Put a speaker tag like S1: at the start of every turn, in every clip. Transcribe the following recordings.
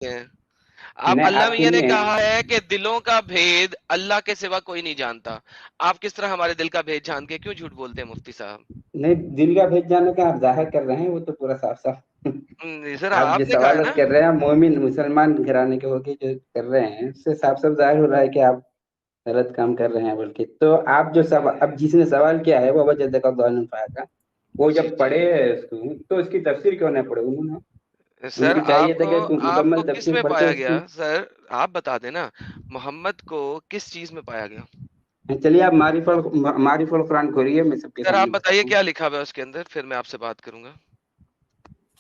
S1: سکتے ہیں. آپ
S2: نہیں
S1: اللہ
S2: آپ
S1: میاں نے
S2: سنیے،
S1: کہا ہے کہ دلوں کا بھید اللہ کے سوا کوئی نہیں جانتا. آپ کس طرح ہمارے دل کا بھید جان کے کیوں جھوٹ بولتے ہیں مفتی صاحب؟
S2: نہیں دل کا بھید جانے کا آپ ظاہر کر رہے ہیں، وہ تو پورا صاف صاف
S1: سر
S2: آپ جو
S1: آپ نے کہا ہے نا.
S2: سوالات کر رہے ہیں مومن مسلمان گھرانے کے ہو کے جو کر رہے ہیں، اس سے صاف صاف ظاہر ہو رہا ہے کہ آپ غلط کام کر رہے ہیں. بلکہ تو آپ جو سوال اب جس نے سوال کیا ہے وہ وجد کا دعن کا، وہ
S1: جی
S2: جب
S1: جی
S2: پڑھے اس کو تو اس کی تفسیر کیوں نہیں پڑھے انہوں نے؟ ان
S1: سر،
S2: کو چاہیے تھا کہ
S1: آپ
S2: مکمل
S1: کو کس
S2: تفسیر
S1: میں
S2: پڑھتے
S1: پایا
S2: اس
S1: گیا
S2: کی.
S1: سر؟ آپ بتا دیں نا، محمد کو کس چیز میں پایا گیا؟
S2: چلیے آپ معرف القرآن کھولیے، میں سب کے
S1: سر آپ
S2: سامنے
S1: بتائیے
S2: بتاتا ہوں.
S1: کیا لکھا ہوا ہے اس کے اندر، پھر میں آپ سے بات کروں گا.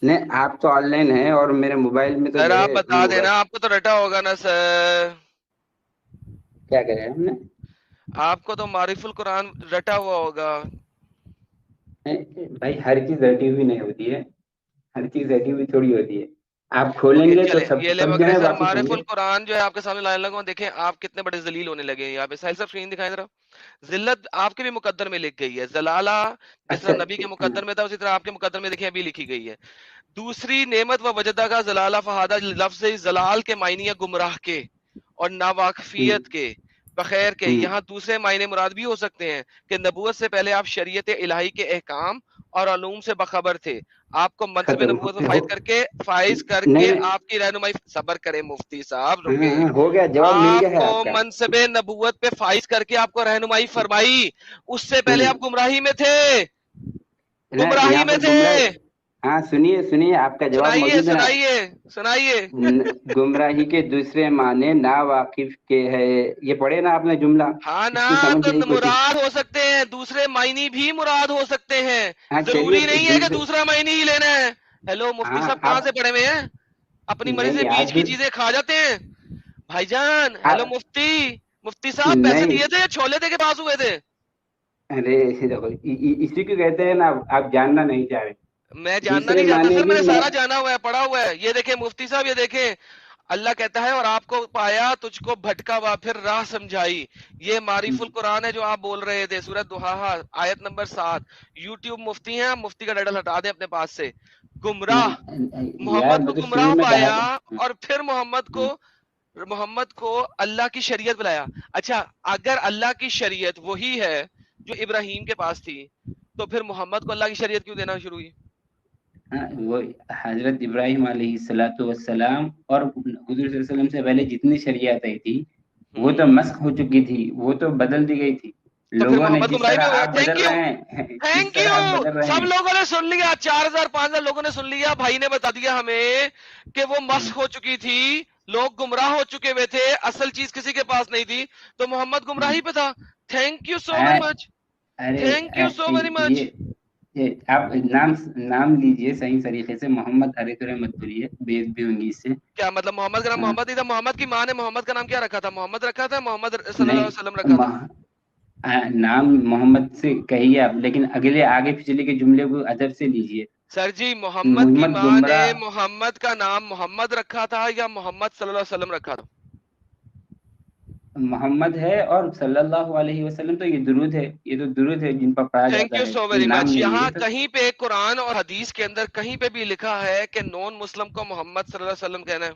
S2: نہیں آپ تو آن لائن ہیں اور میرے موبائل میں تو
S1: سر
S2: جو
S1: آپ
S2: ہے
S1: بتا
S2: وہ ہوگا.
S1: دینا، آپ کو تو رٹا ہوگا نا سر.
S2: کیا کرے ہم نے؟
S1: آپ کو تو معرف القرآن رٹا ہوا ہوگا.
S2: بھائی ہر چیز رٹی ہوئی نہیں ہوتی ہے، ہر چیز رٹی ہوئی تھوڑی ہوتی ہے. آپ کھولیں
S1: اوکے
S2: گے تو
S1: چلیں،
S2: سب
S1: یہ لے
S2: سب جو
S1: مگر
S2: ہے
S1: سر
S2: واقف ہوں
S1: معرف
S2: گے.
S1: القرآن جو ہے آپ کے سامنے لانے لگا، دیکھیں آپ کتنے بڑے ذلیل ہونے لگے ہیں. یہاں پہ ساحل صاحب اسکرین دکھائیں ذرا. ذلت آپ کے بھی مقدر میں لکھ گئی ہے، زلالہ جس
S2: اچھا
S1: طرح نبی کے مقدر میں تھا اسی طرح آپ کے مقدر میں دیکھیں ابھی لکھی گئی ہے. دوسری نعمت و وجدہ کا زلالہ فہادہ لفظ زلال کے معنی ہے گمراہ کے اور ناواقفیت کے، بخیر کے. یہاں دوسرے معنی مراد بھی ہو سکتے ہیں کہ نبوت سے پہلے آپ شریعت الہی کے احکام اور علوم سے بخبر تھے. آپ کو منصب
S2: ختم
S1: نبوت میں فائز کر
S2: نہیں
S1: کے
S2: نہیں
S1: آپ کی رہنمائی، صبر کرے مفتی صاحب رکے،
S2: ہو گیا، جواب مل
S1: آپ
S2: گیا ہے
S1: کو
S2: آپ کا.
S1: منصب نبوت پہ فائز کر کے آپ کو رہنمائی فرمائی. اس سے پہلے آپ گمراہی میں تھے،
S2: نہیں
S1: گمراہی
S2: یہاں
S1: میں
S2: پر
S1: تھے.
S2: گمراہ. ہاں سنیے آپ کا جواب
S1: سنائیے
S2: موجود ہے نا.
S1: سنائیے سنائیے.
S2: گمراہی کے دوسرے معنی نا واقف کے ہے، یہ پڑھے نا آپ نے جملہ،
S1: ہاں
S2: اس
S1: نا،
S2: کو
S1: تو
S2: سمجھنے کی کوشش.
S1: مراد ہو سکتے ہیں، دوسرے معنی بھی مراد ہو سکتے ہیں.
S2: ہاں چلیے
S1: ضروری نہیں ہے کہ
S2: دوسرے.
S1: دوسرا معنی ہی لینا ہے. ہیلو مفتی
S2: ہاں
S1: صاحب کہاں
S2: آپ
S1: سے پڑھے ہوئے ہیں؟ اپنی مرضی سے
S2: نہیں
S1: بیچ
S2: آج
S1: کی چیزیں کھا جاتے ہیں بھائی جان. ہیلو مفتی صاحب پیسے
S2: نہیں.
S1: دیے تھے یا چھولے دے کے پاس ہوئے تھے؟
S2: ارے دیکھو اسی کو کہتے ہیں نا، آپ جاننا نہیں چاہ رہے.
S1: میں جاننا
S2: دوسرے
S1: نہیں چاہتا
S2: معنی
S1: سر، میں
S2: بھی
S1: نے سارا جانا ہوا ہے، پڑھا ہوا ہے. یہ دیکھیں مفتی صاحب، یہ دیکھیں اللہ کہتا ہے اور آپ کو پایا تجھ کو بھٹکا ہوا پھر راہ سمجھائی. یہ معرف القرآن ہے جو آپ بول رہے تھے، سورۃ دہا آیت نمبر 7. یوٹیوب مفتی ہیں، مفتی کا ٹائٹل ہٹا دیں اپنے پاس سے. گمراہ،
S2: یار
S1: محمد کو
S2: میں تو شروع
S1: گمراہ
S2: میں کہا
S1: پایا
S2: تھا.
S1: اور پھر محمد کو اللہ کی شریعت بلایا. اچھا اگر اللہ کی شریعت وہی ہے جو ابراہیم کے پاس تھی، تو پھر محمد کو اللہ کی شریعت کیوں دینا شروع ہوئی؟
S2: وہ حضرت ابراہیم علیہ الصلوۃ والسلام اور حضور صلی اللہ علیہ وسلم سے پہلے جتنی شریعت آئی تھی وہ تو مسخ ہو چکی تھی، وہ تو بدل دی گئی تھی.
S1: تو پھر
S2: لوگوں نے
S1: محمد
S2: جس
S1: گمراہی میں ہو
S2: طرح
S1: گیا.
S2: آپ
S1: تھینک
S2: بدل
S1: یو،
S2: رہے ہیں جس
S1: تھینک
S2: طرح
S1: یو.
S2: آپ بدل رہے
S1: سب
S2: ہیں.
S1: لوگوں نے سن لیا، 4,000 5,000 لوگوں نے سن لیا. بھائی نے بتا دیا ہمیں کہ وہ مسخ ہو چکی تھی، لوگ گمراہ ہو چکے ہوئے تھے، اصل چیز کسی کے پاس نہیں تھی، تو محمد گمراہی پہ تھا. Thank you so very much,
S2: array
S1: thank you so very much.
S2: آپ نام لیجئے صحیح طریقے سے. محمد ارے تو مت بولیے، بے عزتی ہوں گی اس سے.
S1: کیا مطلب محمد کا نام محمد نہیں تھا؟ محمد کی ماں نے محمد کا نام کیا رکھا تھا؟ محمد رکھا تھا، محمد صلی اللہ علیہ وسلم رکھا تھا.
S2: نام محمد سے کہیے آپ، لیکن آگے پچھلے کے جملے کو ادب سے لیجئے.
S1: سر جی محمد کی ماں نے
S2: گمراہ
S1: محمد کا نام محمد رکھا تھا یا محمد صلی اللہ علیہ وسلم رکھا تھا؟
S2: محمد ہے اور صلی اللہ علیہ وسلم تو یہ درود ہے، یہ تو درود ہے جن پر پڑھا
S1: تھینک
S2: جاتا
S1: یو
S2: ہے،
S1: سو
S2: یہ
S1: ویری
S2: نام
S1: مچ.
S2: نہیں
S1: یہاں
S2: ہے تو.
S1: کہیں پہ قرآن اور حدیث کے اندر کہیں پہ بھی لکھا ہے کہ نون مسلم کو محمد صلی اللہ علیہ وسلم کہنا ہے؟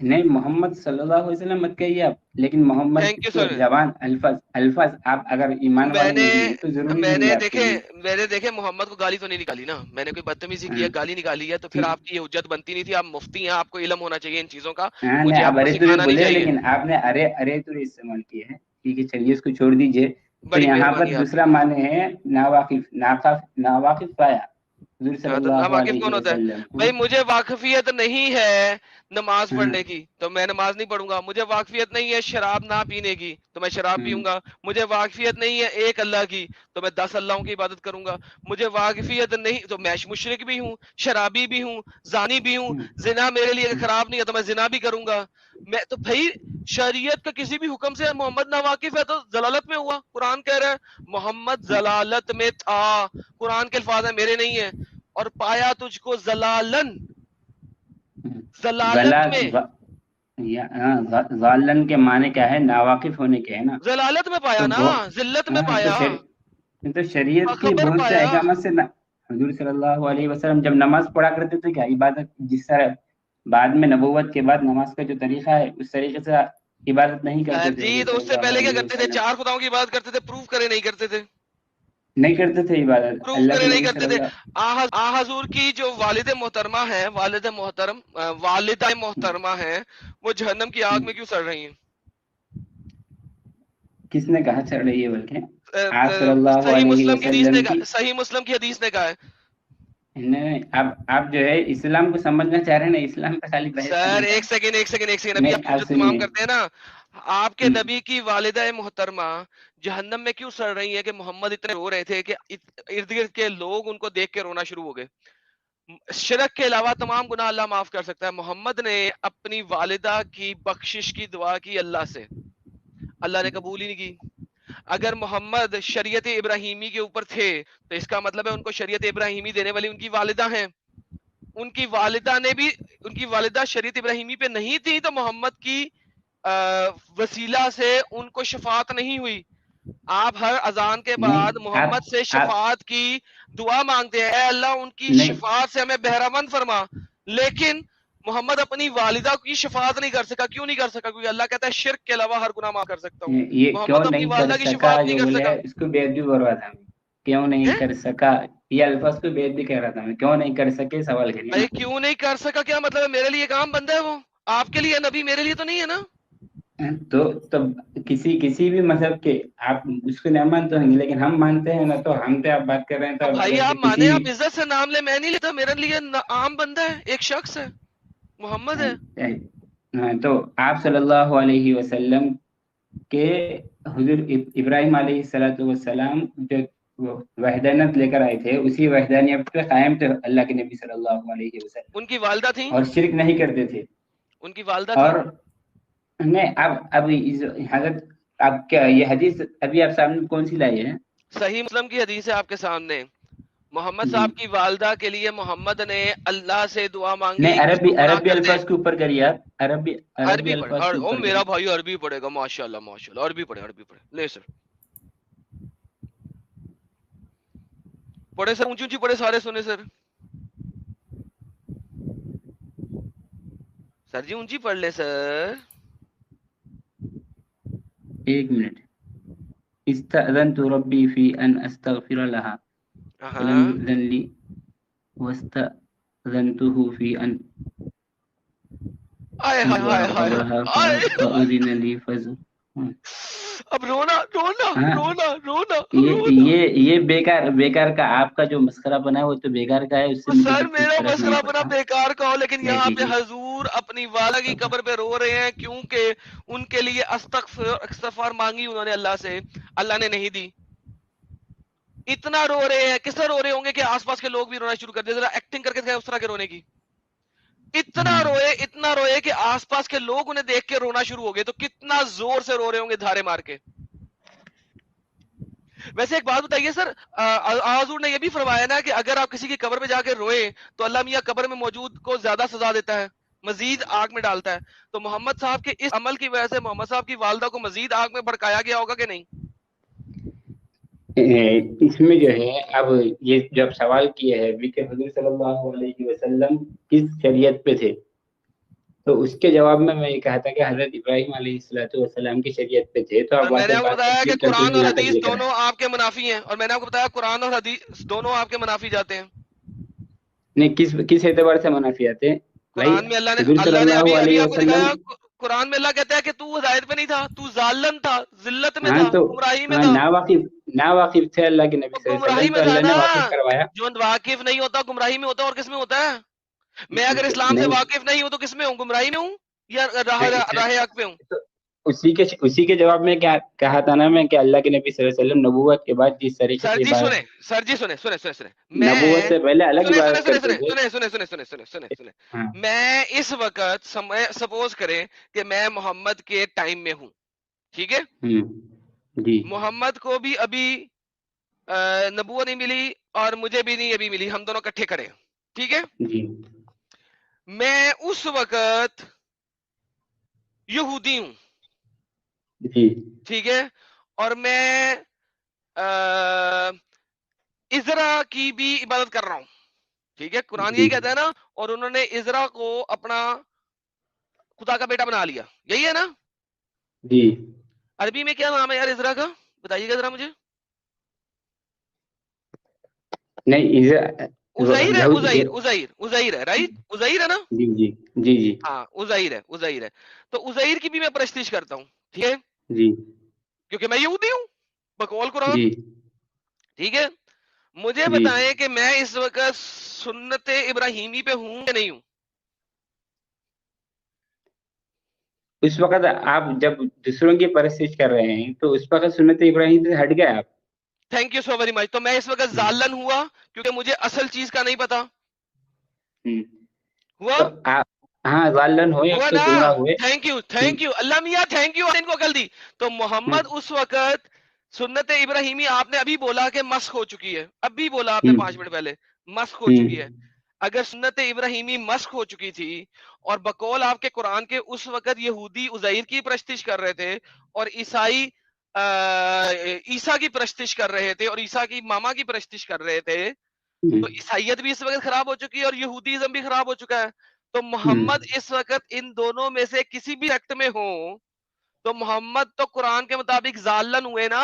S2: نہیں محمد صلی اللہ علیہ وسلم مت کہیے آپ، لیکن محمد
S1: تھینک یو
S2: تو
S1: سر.
S2: زبان الفاظ آپ اگر ایمان والے نہیں ہیں تو ضروری نہیں ہے آپ کے لیے.
S1: میں نے دیکھے محمد کو گالی تو نہیں نکالی نا، میں نے کوئی بدتمیزی کی ہے، گالی نکالی ہے، تو پھر
S2: ٹھیک.
S1: آپ کی یہ حجت بنتی نہیں تھی. آپ مفتی ہیں، آپ کو علم ہونا چاہیے ان چیزوں کا،
S2: ہاں نہیں
S1: مجھے
S2: آپ
S1: آپ کو
S2: ارے تورے
S1: سکھانا نہیں
S2: بولے،
S1: چاہیے.
S2: لیکن آپ نے ارے تورے استعمال کیے ہیں. ٹھیک ہے چلیے اس کو چھوڑ دیجئے. تو
S1: بڑی
S2: یہاں پر
S1: مہربانی آپ کی.
S2: دوسرا معنی ہے ناواقف پایا حضور صلی
S1: ہاں تو
S2: اللہ
S1: ناواقف
S2: علیہ
S1: کون ہوتا ہے؟
S2: وسلم کو.
S1: بھائی مجھے واقفیت نہیں ہے نماز
S2: ہاں
S1: پڑھنے کی تو میں نماز نہیں پڑھوں گا. مجھے واقفیت نہیں ہے شراب نہ پینے کی تو میں شراب پیوں گا. مجھے واقفیت نہیں ہے ایک اللہ کی تو میں 10 اللہوں کی عبادت کروں گا. مجھے واقفیت نہیں تو میں مشرک بھی ہوں، شرابی بھی ہوں، زانی بھی ہوں. زنا میرے لیے خراب نہیں ہے تو میں زنا بھی کروں گا. میں تو بھائی شریعت کا کسی بھی حکم سے محمد ناواقف ہے تو ضلالت میں ہوا. قرآن کہہ رہا ہے محمد ضلالت میں تھا، قرآن کے الفاظ ہیں میرے نہیں ہیں. اور پایا تجھ کو ضلالن، ضلالت میں،
S2: ضالن کے معنی کیا ہے؟ ناواقف ہونے کے ہے نا.
S1: ضلالت میں پایا
S2: تو
S1: نا، ذلت میں
S2: تو
S1: پایا،
S2: شریعت کی
S1: خبر
S2: بہت سے
S1: پایا.
S2: احکامات سے حضور صلی اللہ علیہ وسلم جب نماز پڑھا کرتے تھے کیا عبادت جس طرح بعد میں نبوت کے بعد نماز کا جو طریقہ ہے اس طریقے سے عبادت نہیں کرتے
S1: سر
S2: تھے
S1: جی
S2: حضور
S1: تو
S2: صلی
S1: اس سے
S2: اللہ
S1: پہلے کیا
S2: علیہ
S1: کرتے تھے؟
S2: وسلم،
S1: 4 خداؤں کی عبادت کرتے تھے، پروف کرے نہیں کرتے تھے،
S2: نہیں کرتے تھے عبادت
S1: پروف
S2: اللہ
S1: کرے
S2: کے
S1: نہیں
S2: نبی صلی
S1: کرتے تھے۔
S2: اللہ.
S1: آ حضور کی جو والد محترمہ ہیں، والدہ محترمہ ہیں، وہ جہنم کی آگ میں کیوں سڑ رہی ہیں؟
S2: کس نے کہا چڑھ رہی ہے؟ بلکہ آپ صلی اللہ
S1: صحیح
S2: علیہ
S1: مسلم کی حدیث نے
S2: وسلم کی.
S1: کہا، صحیح مسلم کی حدیث نے کہا ہے۔
S2: نہیں، آپ جو ہے اسلام کو سمجھنا چاہ رہے ہیں نا، اسلام پہ خالی بحث
S1: سر
S2: نہیں
S1: ایک
S2: کرنا.
S1: سیکنڈ ایک سیکنڈ ایک سیکنڈ، ابھی
S2: نہیں،
S1: آپ جو
S2: آپ
S1: تمام
S2: سنیے.
S1: کرتے ہیں نا، آپ کے نبی کی والدہ محترمہ جہنم میں کیوں سڑ رہی ہے کہ محمد اتنے رو رہے تھے کہ ارد گرد کے لوگ ان کو دیکھ کے رونا شروع ہو گئے۔ شرک کے علاوہ تمام گناہ اللہ معاف کر سکتا ہے۔ محمد نے اپنی والدہ کی بخشش کی دعا کی اللہ سے، اللہ نے قبول ہی نہیں کی۔ اگر محمد شریعت ابراہیمی کے اوپر تھے تو اس کا مطلب ہے ان کو شریعت ابراہیمی دینے والی ان کی والدہ ہیں۔ ان کی والدہ نے بھی، ان کی والدہ شریعت ابراہیمی پہ نہیں تھی تو محمد کی وسیلہ سے ان کو شفاعت نہیں ہوئی۔ آپ ہر اذان کے
S2: نہیں،
S1: بعد محمد سے
S2: آپ
S1: شفاعت کی دعا مانگتے ہیں، اے اللہ ان کی
S2: نہیں.
S1: شفاعت سے ہمیں بہرہ مند فرما، لیکن محمد اپنی والدہ کی شفاعت نہیں کر سکا۔ کیوں نہیں کر سکا؟ کیونکہ اللہ کہتا ہے شرک کے علاوہ ہر گناہ معاف کر سکتا ہوں۔
S2: یہ کیوں
S1: محمد اپنی
S2: نہیں کر
S1: والدہ کی
S2: سکا
S1: شفاعت نہیں
S2: جو
S1: کر
S2: بولے
S1: سکا۔
S2: اس کو بے ادبی بول رہا تھا میں. کیوں نہیں
S1: ہیں؟
S2: کر سکا، یہ الفاظ کو بے ادبی کہہ رہا تھا میں. کیوں نہیں کر سکے سوال کریے نا.
S1: ارے کیوں نہیں کر سکا کیا مطلب ہے؟ میرے لیے کام بندہ ہے وہ، آپ کے لیے نبی، میرے لیے تو نہیں ہے نا۔
S2: تو تب کسی بھی مذہب کے آپ اس کو نہ مانتے ہوں گے، لیکن ہم مانتے ہیں نا، تو ہم پہ آپ بات کر رہے ہیں تو
S1: اب
S2: آپ
S1: بھائی
S2: اگر
S1: آپ
S2: کسی
S1: مانے،
S2: بھی.
S1: آپ عزت سے نام لے، میں نہیں لیتا، میرے لیے عام بندہ ہے، ایک شخص ہے، محمد ہے۔
S2: ہاں، تو آپ صلی اللہ علیہ وسلم کہ حضور ابراہیم علیہ الصلوۃ والسلام جو وہ وحدانیت لے کر آئے تھے، اسی وحدانیت پہ قائم تھے اللہ کے نبی صلی اللہ علیہ وسلم،
S1: ان کی والدہ تھیں،
S2: اور شرک نہیں کرتے تھے.
S1: ان کی والدہ تھیں۔
S2: اور نہیں، اب حضرت آپ کیا یہ حدیث ابھی آپ سامنے کون سی لائی ہے؟
S1: صحیح مسلم کی حدیث ہے آپ کے سامنے، محمد
S2: جی.
S1: صاحب کی والدہ کے لیے محمد نے اللہ سے دعا
S2: نہیں،
S1: مانگی کہ اس کو
S2: عربی
S1: گناہ
S2: عربی
S1: کر دے۔
S2: الفاظ کے اوپر کریے آپ. عربی
S1: عربی پڑھے،
S2: الفاظ
S1: اور
S2: کے
S1: او
S2: اوپر
S1: میرا
S2: کریے.
S1: بھائی عربی پڑھے گا، ماشاءاللہ ماشاءاللہ، عربی پڑھے، عربی پڑھے، لے سر پڑھے، سر اونچی اونچی پڑھے، سارے سنے سر، سر جی اونچی پڑھ لے سر۔
S2: ایک منٹ. استأذنت ربي في أن أستغفر لها فلم
S1: ہاں
S2: يؤذن لي واستأذنته في أن
S1: آئے ہائے ہائے
S2: أزور
S1: ہائے
S2: قبرها
S1: آئے ہائے۔
S2: فأذن لي فزر.
S1: اب رونا رونا
S2: ہاں،
S1: رونا رونا
S2: یہ
S1: رونا۔
S2: یہ یہ بیکار کا آپ کا جو مسخرہ بنا ہے وہ تو بیکار کا ہے، اس سے مجھے
S1: سر
S2: بالکل
S1: میرا
S2: فرق نہیں
S1: مسئلہ بنا
S2: پڑتا.
S1: بیکار کا ہو، لیکن
S2: بیٹھ
S1: یہاں پہ
S2: جیجیے.
S1: حضور اپنی والدہ کی قبر پہ رو رہے ہیں کیونکہ ان کے لیے استغفار مانگی انہوں نے اللہ سے، اللہ نے نہیں دی۔ اتنا رو رہے ہیں، کس طرح رو رہے ہوں گے کہ آس پاس کے لوگ بھی رونا شروع کر دیں، ذرا ایکٹنگ کر کے دکھائیں اس طرح کے رونے کی۔ اتنا روئے کہ آس پاس کے لوگ انہیں دیکھ کے رونا شروع ہو گئے، تو کتنا زور سے رو رہے ہوں گے دھارے مار کے۔ ویسے ایک بات بتائیے سر، حضور نے یہ بھی فرمایا نا کہ اگر آپ کسی کی قبر پہ جا کے روئے تو اللہ میاں قبر میں موجود کو زیادہ سزا دیتا ہے، مزید آگ میں ڈالتا ہے۔ تو محمد صاحب کے اس عمل کی وجہ سے محمد صاحب کی والدہ کو مزید آگ میں بھڑکایا گیا ہوگا کہ نہیں؟
S2: اس میں جو ہے اب یہ جب سوال کیا ہے کہ حضور صلی اللہ علیہ وسلم کس شریعت پہ تھے، تو اس کے جواب میں یہ کہا تھا کہ حضرت ابراہیم علیہ الصلوۃ والسلام کی شریعت پہ تھے. تو
S1: اور
S2: آپ وہاں
S1: میں نے
S2: سے
S1: آپ کو
S2: بات
S1: بتایا کہ
S2: تفصیل کرتے
S1: قرآن
S2: ہوئے
S1: اور
S2: یہاں تک
S1: حدیث
S2: لے کر آئے.
S1: دونوں آپ کے منافی ہیں، اور میں نے آپ کو بتایا قرآن اور حدیث دونوں آپ کے منافی جاتے ہیں۔
S2: نہیں، کس اعتبار سے منافی آتے ہیں بھائی؟
S1: قرآن میں
S2: حضور صلی
S1: اللہ نے
S2: اللہ
S1: ابھی
S2: علیہ
S1: آپ کو
S2: وسلم.
S1: دکھایا، قرآن میں اللہ کہتا ہے کہ تو ہدایت پہ نہیں تھا، تو ضالن تھا، ذلت میں
S2: ہاں
S1: تھا،
S2: تو
S1: گمراہی میں
S2: ہاں،
S1: تھا۔
S2: نا واقف تھے اللہ کے نبی
S1: تو
S2: صلی اللہ علیہ
S1: گمراہی
S2: وسلم،
S1: میں
S2: تو
S1: تھا
S2: اللہ
S1: نا،
S2: نے واقف کروایا.
S1: جو واقف نہیں ہوتا گمراہی میں ہوتا، اور کس میں ہوتا ہے؟ میں اگر اسلام سے
S2: نہیں،
S1: واقف نہیں ہوں تو کس میں ہوں؟ گمراہی میں ہوں یا راہ حق پہ ہوں؟
S2: تو اسی کے جواب میں کیا کہا تھا نا میں، کہ اللہ کے نبی صلی اللہ علیہ وسلم نبوت کے بعد جس طریقے
S1: سر
S2: سے
S1: جی
S2: عبادت،
S1: سنیں، سر جی سنیں سنیں سنیں سنیں،
S2: نبوت
S1: میں
S2: سے پہلے الگ
S1: سنیں سنیں
S2: عبادت
S1: سنیں
S2: کرتے
S1: سنیں
S2: تھے.
S1: سنیں سنیں سنیں سنیں سنیں سنیں سنیں،
S2: ہاں.
S1: میں اس وقت سپوز کریں کہ میں محمد کے ٹائم میں ہوں، ٹھیک ہے؟
S2: جی.
S1: محمد کو بھی ابھی نبوت نہیں ملی اور مجھے بھی نہیں ابھی ملی، ہم دونوں کٹھے کھڑے ہیں، ٹھیک ہے؟
S2: جی.
S1: میں اس وقت یہودی ہوں،
S2: جی.
S1: ٹھیک ہے، اور میں عزرا کی بھی عبادت کر رہا ہوں، ٹھیک ہے قرآن
S2: جی
S1: یہی کہتا ہے نا, اور انہوں نے عزرا کو اپنا خدا کا بیٹا بنا لیا, یہی ہے نا.
S2: جی
S1: عربی میں کیا نام ہے یار عزرا کا, بتائیے گا ذرا مجھے.
S2: نہیں
S1: عزیر ہے,
S2: یہود
S1: عزیر ہے, رائٹ, عزیر ہے نا.
S2: جی جی جی جی
S1: ہاں عزیر ہے. تو عزیر کی بھی میں پرستش کرتا ہوں, ٹھیک ہے,
S2: جی
S1: کیونکہ میں یہودی ہوں بقول قرآن.
S2: جی
S1: ٹھیک ہے, مجھے
S2: جی
S1: بتائیں کہ میں اس وقت سنت ابراہیمی پہ ہوں کہ نہیں ہوں.
S2: اس وقت آپ جب دوسروں کی پرستش کر رہے ہیں تو اس وقت سنت ابراہیم سے ہٹ گئے آپ.
S1: Thank you so very much. تو میں اس وقت ظالن ہوا کیونکہ مجھے اصل چیز کا نہیں پتا. ہوا
S2: تو آپ ہاں ظالن ہوئے
S1: ہوا
S2: تو
S1: نا.
S2: گمراہ ہوئے.
S1: تھینک یو اللہ میاں, تھینک یو, ان کو کل دی. تو محمد اس وقت سنت ابراہیمی آپ نے ابھی بولا کہ مسخ ہو چکی ہے, ابھی بولا آپ نے 5 منٹ پہلے مسخ ہو چکی ہے. اگر سنت ابراہیمی مسخ ہو چکی تھی اور بقول آپ کے قرآن کے اس وقت یہودی عزیر کی پرستش کر رہے تھے اور عیسائی عیسیٰ کی پرستش کر رہے تھے اور عیسیٰ کی ماما کی پرستش کر رہے تھے, تو عیسائیت بھی اس وقت خراب ہو چکی ہے اور یہودیزم بھی خراب ہو چکا ہے. تو محمد اس وقت ان دونوں میں سے کسی بھی ایکٹ میں ہو تو محمد تو قرآن کے مطابق ضالن ہوئے نا,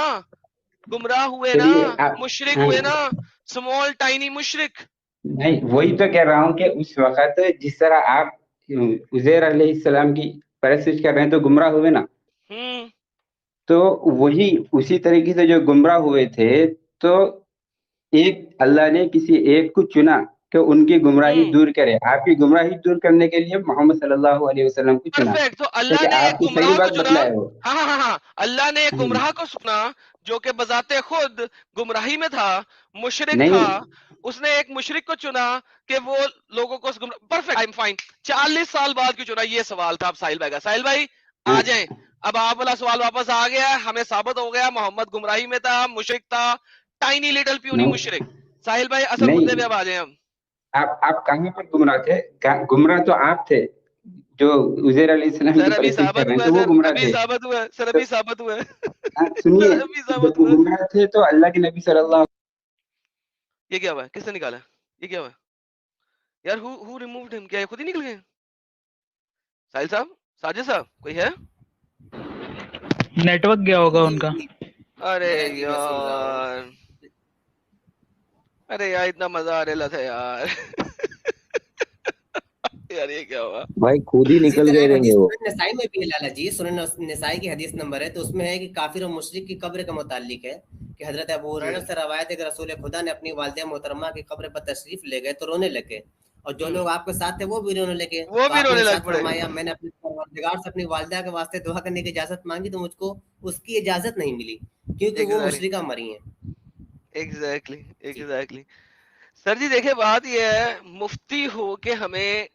S1: گمراہ ہوئے نا,
S2: چلیے
S1: مشرک
S2: ہاں
S1: ہوئے نا, سمال ٹائنی مشرک.
S2: نہیں وہی تو کہہ رہا ہوں کہ اس وقت جس طرح آپ عزیر علیہ السلام کی پرستش کر رہے ہیں تو گمراہ ہوئے نا.
S1: ہوں
S2: تو وہی اسی طریقے سے جو گمراہ ہوئے تھے تو ایک اللہ نے کسی ایک کو چنا کہ ان کی گمراہی
S1: ہوں
S2: دور کرے. آپ کی گمراہی دور کرنے کے لیے محمد صلی اللہ علیہ وسلم کو چنا
S1: پرفیکٹ. تو اللہ
S2: تاکہ
S1: نے
S2: آپ
S1: ایک
S2: کی صحیح
S1: گمراہ کو
S2: بات
S1: چنا.
S2: بتلائے ہو.
S1: ہاں اللہ نے ایک گمراہ کو سنا جو کہ بذات خود گمراہی میں تھا, مشرک تھا.
S2: نہیں
S1: اس نے ایک مشرک کو چنا کہ وہ لوگوں کو پرفیکٹ, آئی ایم فائن. 40 سال بعد کیوں چنا, یہ سوال تھا. اب ساحل بھائی کا, ساحل بھائی آ جائیں. اب آپ والا سوال واپس آ گیا, ہمیں ثابت ہو گیا محمد گمراہی میں تھا, مشرک تھا, ٹائنی لٹل پیونی مشرک. ساحل بھائی اصل مدے پہ
S2: نہیں
S1: اب آ جائیں ہم.
S2: آپ کہاں پر گمراہ تھے؟ گمراہ تو آپ تھے جو عزیر علیہ السلام
S1: سر
S2: کی
S1: ابھی
S2: پرستش کر
S1: ثابت
S2: رہے ہیں,
S1: ہوا ہے,
S2: تو وہ
S1: سر
S2: گمراہ
S1: ابھی
S2: تھے.
S1: ثابت ہوا ہے, سر
S2: تو
S1: ابھی ثابت ہوا ہے.
S2: سنیے,
S1: سر ابھی ثابت
S2: جب وہ
S1: ہوا ہے.
S2: گمراہ تھے تو اللہ کے نبی صلی اللہ.
S1: یہ کیا ہوا ہے, کس نے نکالا, یہ کیا ہوا ہے یار, ہو ریمووڈ ہم, کیا خود ہی نکل گئے ساحل صاحب, ساجد صاحب کوئی ہے؟
S3: نیٹ ورک گیا ہوگا
S4: جی
S3: ان کا.
S4: جی
S1: ارے
S4: میں سن رہا ہوں.
S1: یار, ارے یار اتنا مزہ آ رہا تھا یار. یار یہ کیا ہوا
S5: بھائی خود ہی
S4: اسی
S5: نکل
S4: طرح
S5: گئے
S4: ایک
S5: رہیں
S4: حدیث
S5: گے وہ.
S4: سنن نسائی میں بھی ہے لالا جی, سنن نسائی کی حدیث نمبر ہے, تو اس میں ہے کہ کافر و مشرک کی قبر کا متعلق ہے کہ حضرت ابو
S1: جی
S4: ہریرہ سے روایت ہے کہ رسول خدا نے اپنی والدہ محترمہ کی قبر پر تشریف لے گئے تو رونے لگے, اور جو لوگ آپ کے ساتھ تھے وہ بھی رونے لگے.
S1: وہ
S4: تو
S1: بھی
S4: آپ نے
S1: رونے لگ
S4: ارشاد
S1: پڑے.
S4: فرمایا میں نے اپنے پروردگار سے اپنی والدہ کے واسطے دعا کرنے کی اجازت مانگی تو مجھ کو اس کی اجازت نہیں ملی کیونکہ وہ مشرکہ مری ہیں.
S1: ایگزیکٹلی سر جی دیکھیں, بات یہ ہے مفتی ہو کے ہمیں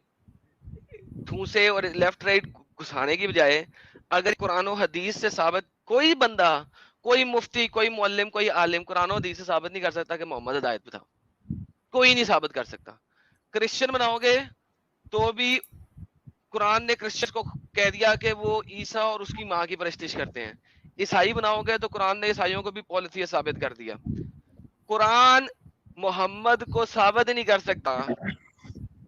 S1: ٹھوسے اور لیفٹ رائٹ گھسانے کی بجائے اگر قرآن و حدیث سے ثابت, کوئی بندہ, کوئی مفتی, کوئی معلم, کوئی عالم قرآن و حدیث سے ثابت نہیں کر سکتا کہ محمد ہدایت پہ تھا. کوئی نہیں ثابت کر سکتا. کرسچن بناؤ گے تو بھی قرآن نے کرسچن کو کہہ دیا کہ وہ عیسیٰ اور اس کی ماں کی پرستش کرتے ہیں. عیسائی بناؤ گے تو قرآن نے عیسائیوں کو بھی پالیتھیسٹ ثابت کر دیا. قرآن محمد کو ثابت نہیں کر سکتا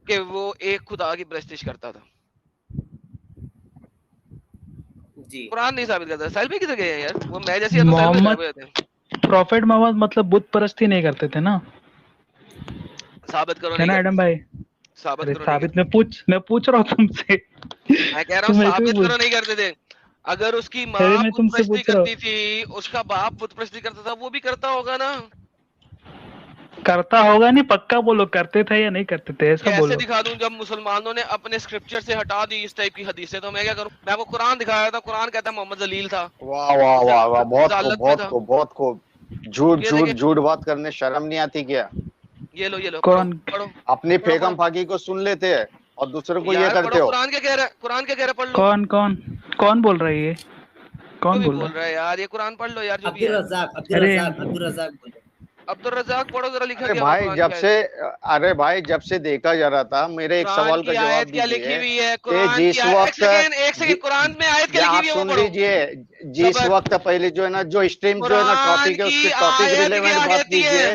S1: کہ وہ ایک خدا کی پرستش کرتا تھا.
S4: جی
S1: قرآن نہیں ثابت کرتا. ساحل بھائی کدھر گئے ہیں یار, وہ میں جیسے تو ساحل بھائی غائب
S3: محمد
S1: ہو جاتے ہیں.
S3: پروفیٹ محمد مطلب بت پرستی نہیں کرتے تھے نا,
S1: ثابت کرو
S3: ہے
S1: نہیں
S3: نا
S1: کرتے
S3: ایڈم
S1: تھے,
S3: بھائی.
S1: ثابت
S3: ارے
S1: کرو نہیں
S3: ثابت
S1: کرتے.
S3: میں پوچھ رہا ہوں تم سے.
S1: میں کہہ رہا ہوں
S3: تم ایسے ہی
S1: ثابت کرو
S3: پوچھ.
S1: نہیں کرتے تھے. اگر اس کی
S3: ارے
S1: ماں
S3: میں
S1: بت
S3: تم سے
S1: پرستی
S3: پوچھ رہا
S1: کرتی
S3: ہوں,
S1: تھی, اس کا باپ بت پرستی کرتا تھا, وہ بھی کرتا ہوگا نا.
S3: کرتا ہوگا نہیں, پکا بولو کرتے تھے یا نہیں کرتے تھے, ایسا
S1: کیسے
S3: بولو.
S1: دکھا دوں جب مسلمانوں نے اپنے اسکرپچر سے ہٹا دی اس ٹائپ کی حدیثیں, تو میں کیا کروں. میں آپ کو قرآن دکھایا تھا, قرآن کہتا ہے محمد ذلیل تھا,
S6: واہ واہ واہ واہ, بہت خوب
S1: ذالت میں
S6: بہت
S1: تھا.
S6: خوب بہت خوب. جھوٹ
S1: یہ
S6: جھوٹ
S1: دیکھیں,
S6: جھوٹ بات کرنے شرم نہیں آتی کیا؟
S1: یہ لو پڑھو
S3: کون
S1: پڑھو
S6: اپنی
S1: پڑھو پڑھو
S6: پھیکم پھاکی کو سن لیتے ہیں اور دوسرے کو یہ
S1: یار پڑھو.
S6: کرتے ہو.
S1: قرآن کیا کہہ رہا ہے, قرآن کیا کہہ رہا ہے, پڑھ لو.
S3: کون بول رہا ہے یہ,
S1: جو
S3: کون
S1: بھی
S3: بول
S1: بول
S3: رہا
S1: رہا ہے یار, یہ قرآن پڑھ لو یار, جو
S4: عبد
S1: بھی ہے.
S4: الرزاق عبد
S3: ہے؟ ارے
S4: الرزاق عبد الرزاق بولے.
S1: عبد الرزاق پڑھو ذرا, لکھا
S6: ارے
S1: کیا ہوا
S6: بھائی
S1: قرآن کی
S6: جب
S1: آیت
S6: سے
S1: میں.
S6: ارے بھائی جب سے دیکھا جا رہا تھا, میرے ایک
S1: قرآن
S6: سوال کا
S1: کی
S6: جواب
S1: آیت کیا لکھی
S6: دیجیے
S1: ہوئی ہے,
S6: کہ
S1: قرآن کی
S6: جس
S1: آیت,
S6: وقت
S1: ایک سیکنڈ, قرآن میں آیت کیا لکھی
S6: آپ
S1: ہوئی ہے وہ
S6: سن
S1: پڑھو.
S6: لیجئے, جس
S1: صبر.
S6: وقت پہلے جو ہے نا جو اسٹریم جو ہے نا
S1: قرآن
S6: ٹاپک ہے اس
S1: کی
S6: کی ٹاپک
S1: آیت
S6: ریلیونٹ
S1: کیا
S6: بات
S1: کہتی ہے,
S6: کیجئے.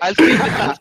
S1: I'll speak with the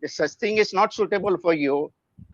S6: bhai, such thing is not suitable for you.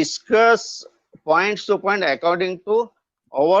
S6: discuss points to point according to our